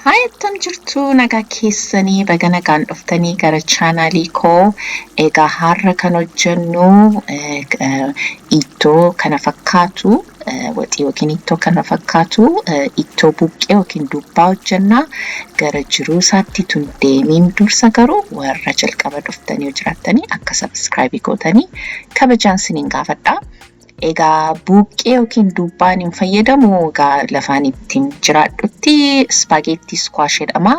Hai attam jirtu nagaa keessanii baga nagaan dhuftanii gara chaanaalii koo. Egaa har'a kan hojjennu ittoo kana fakkaatu waxii yookiin ittoo kana fakkaatu ittoo buqqee yookiin dubbaa hojjennaa. Gara jiruu isaatti tun deemiin dursa garuu warra jalqaba dhuftanii yoo jiraattanii akka subscribe gootanii kabajaan isiniin gaafadhaa. Egaa buqqee yookiin dubbaan hin fayyadamu egaa lafaan ittiin jiraadhutti spaghetti squash jedhama.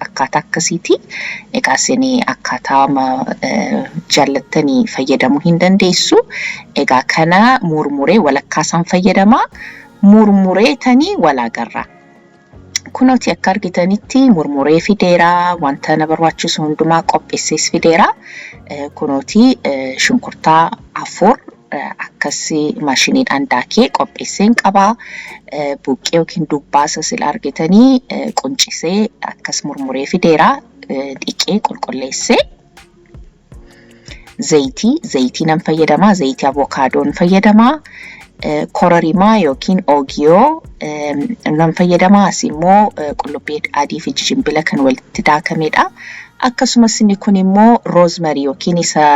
Akkaataa akkasiiti. Egaa isin akkaataa jaallattanii fayyadamuu hin dandeessu. Egaa kana murmuree walakkaasaan fayyadama. Murmureetanii wal agarra. Kunooti akka argitanitti murmuree fideeraa wanta na barbaachisu hundumaa qopheessees fideeraa. Kunooti shunkurtaa 4 akkasii maashiniidhaan daakee qopheesseen qabaa. Buqqee yookiin dubbaa sila argitanii quncisee akkas murmuree fideeraa dhiqee qulqulleessee. Zayitii nan fayyadamaa. Zayitii avokaadoon fayyadamaa. Kororimaa yookiin oogiyoo nan fayyadamaa. As immoo qullubbii adii fi jinjibila kan walitti daakamedha. Akkasumas inni kun immoo rosemary yookiin isa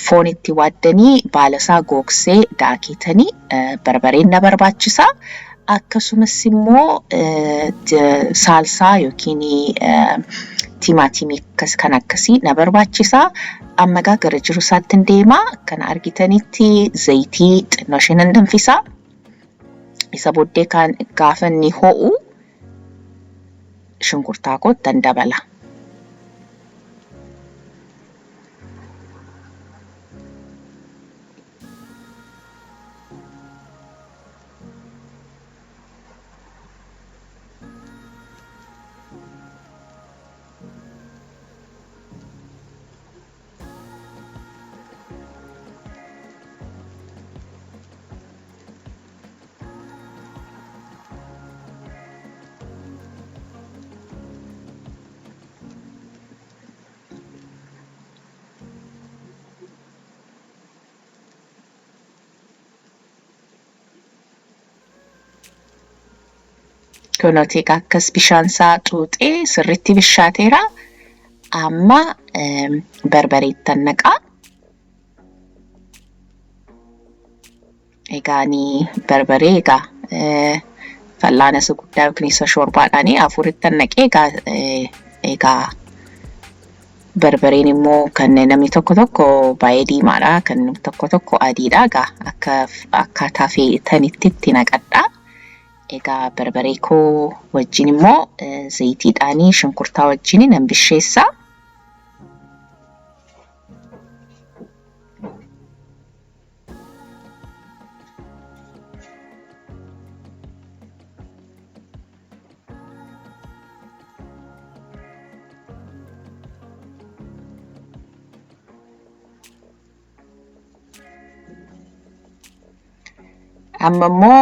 foon itti waaddanii baalasaa gogsee daakitanii barbareen na barbaachisa. Akkasumas immoo saalsaa yookiin timaatimii kan akkasii na barbaachisa. Amma gara jiru isaatti deemaa. Kana argitanitti zayitii xinnoo ishee nan danfisa. Isa booddee kan gaafa inni ho'u shunkurtaa kootti dabala. Kunooti akkas bishaan isaa xuuxee sirriitti bishaateera. Amma barbareettan naqaa. Egaa barbaree egaa fal'aana isa guddaa yookiin isa shoorbaadhaan afurittan naqee egaa barbareen immoo kan namni tokko baay'ee diimaadha, kan tokko adiidha. Egaa akkaataa feetanitti itti naqadhaa. Egaa barbaree koo wajjin immoo zayitiidhaanii shunkurtaa wajjin nan bisheessa. Amma immoo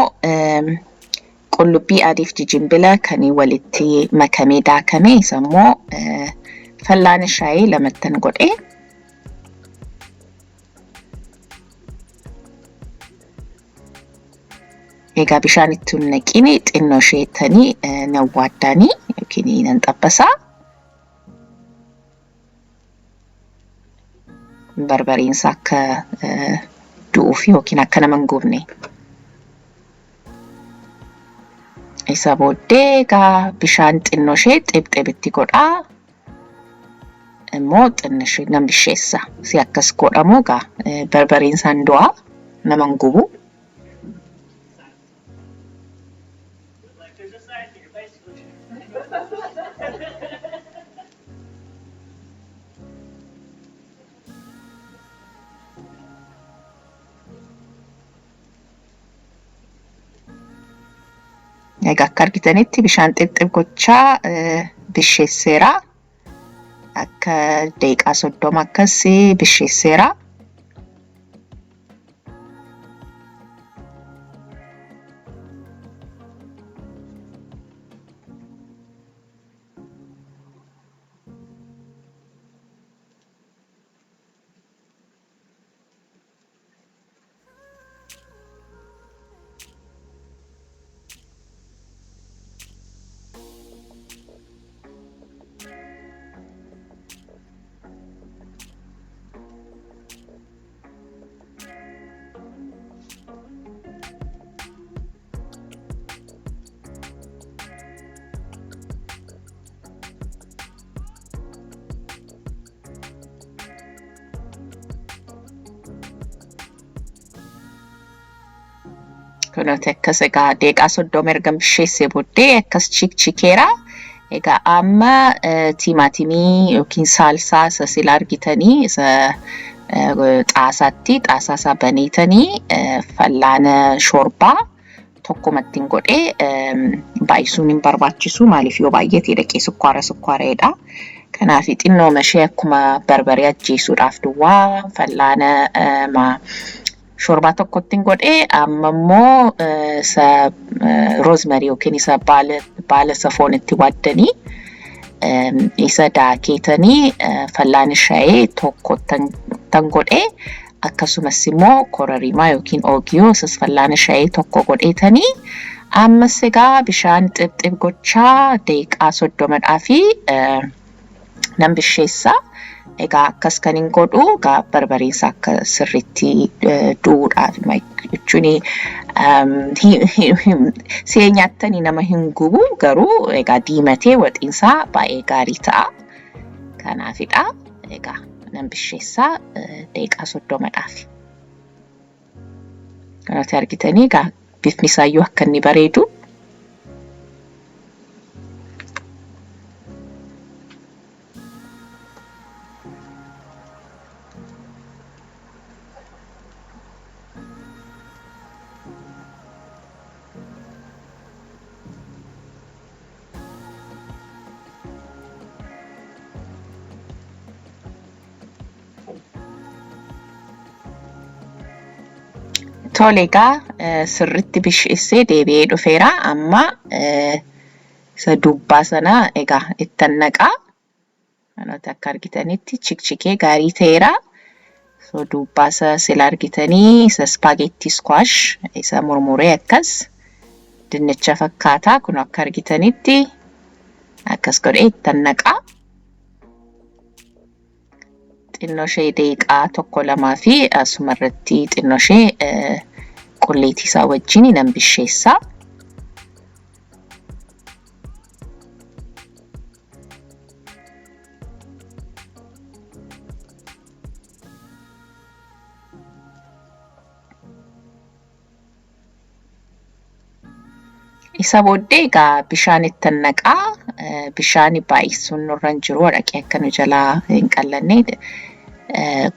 qullubbii adii fi jinjibila kan walitti makamee daakame isa immoo fal'aana shaayii lamattan godhee. Egaa bishaan itti naqini xinnoo isheettanii nan waaddanii yookiin nan xabbasaa. Barbareen isaa akka du'uuf yookiin akka nama hin gubne. Isa booddee egaa bishaan xinnoo ishee xibxibitti godhaa. Immoo xinnoo ishee nan bisheessa. Si akkas godhamu egaa barbareen isaan du'aa nama hin gubu. Egaa akka argitanitti bishaan xibxib gochaa bisheesseera. Akka daqiiqaa 30 akkasii bisheesseera. Kunuuti akkas egaa deeqaa 30 erga bisheessee booddee akkas chikchikeera. Egaa amma tiimaatimii yookiin saalsaa isa sila argitanii isa xaasaatti xaasaa baneetanii fallaana shorbaa tokkumatti godhee baay'isuun hin barbaachisu maaliif yoo baay'ate dhaqee sukkaareedha. Kanaaf xinnoo mashee akkuma barbaree ajjeesuudhaaf duwwaa fallaana shorbaa tokkotti godhee amma immoo isa rosemary yookiin isa baala safoonitti waaddanii isa daakeetanii fallaana shayee tokkottan godhee akkasumas immoo kororimaa yookiin oogiyoo isas fallaana shayee tokko godheetanii ammas egaa bishaan xibxib gochaa deeqaa 30 fi nan bisheessa. Egaa akkas kan hin godhu egaa barbariinsa akka sirriitti duudhaaf jechuun si'ee nyaattanii nama hin gubu garuu egaa diimatee waxiinsaa baay'ee gaarii ta'a. Kanaafidha. Egaa nan bisheessaa deeqaa 30dhaaf. Kanatti argitanii egaa bifni isaayyuu akka inni bareedu. Tole egaa sirriitti bisheessee deebi'ee dhufeera amma isa dubbaa sana egaa ittan naqaa. Kanatti akka argitanitti chikchikee gaarii ta'eera. So dubbaa isa sila argitanii isa spaghetti squash isa murmuree akkas dinnicha fakkaataa kun akka argitanitti akkas godhee ittan naqaa. Xinnoshee deeqaa 1-2 fi asumarratti xinnoshee qulleetii isaa wajjin nan bisheessa. Isa booddee egaa bishaan ittan naqaa. Bishaan baay'isuun nurra hin jiru dhaqee akka nu jalaa hin qallanne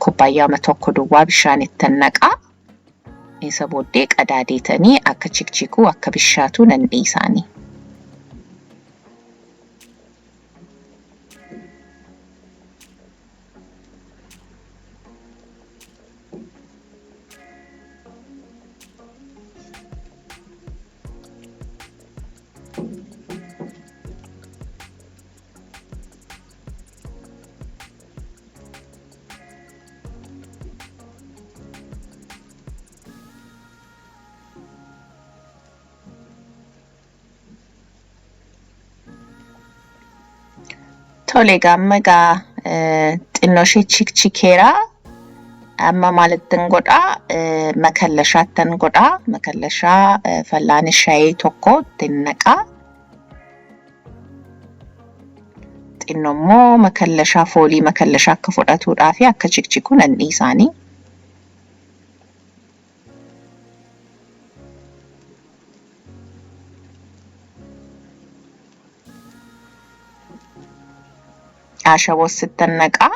kubbaayyaa tokko duwwaa bishaan ittan naqaa. Isa booddee qadaadeetanii akka chikchikuu akka bishaatu nan dhiisaanii. Tole amma egaa xinnoshee chikchikeera. Amma maalittan godhaa makallashaattan godhaa. Makallashaa fallaana shayee tokko ittiin naqaa. Xinnoo immoo makallashaa foolii makallashaa akka fudhatuudhaa fi akka chikchikuu nan dhiisaanii. Ashaboos ittan naqaa.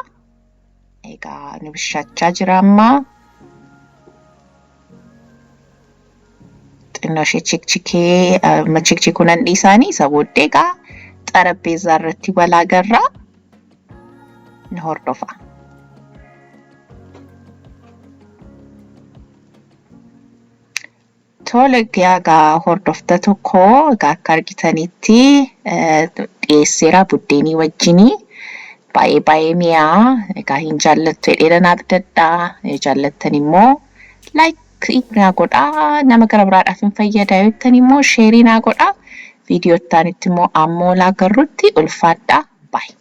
Egaa nu bishachaa jira amma. Xinnoshee chikchikuu nan dhiisaanii isa booddee egaa xarapheezaa irratti wal agarraa ni hordofa. Tole egaa hordoftoota koo egaa akka argitanitti dhiyeesseera buddeenii wajjinii. Baay'ee mi'aa. Egaa hin jaallattu jedhee abdadhaa. Jaallattan immoo like naa godhaa. Nama gara biraadhaaf hin fayyadaa jettan immoo sheerii naa godhaa. Viidiyoo itti aanutti immoo ammoo laagarrutti ulfaadhaa. Bye.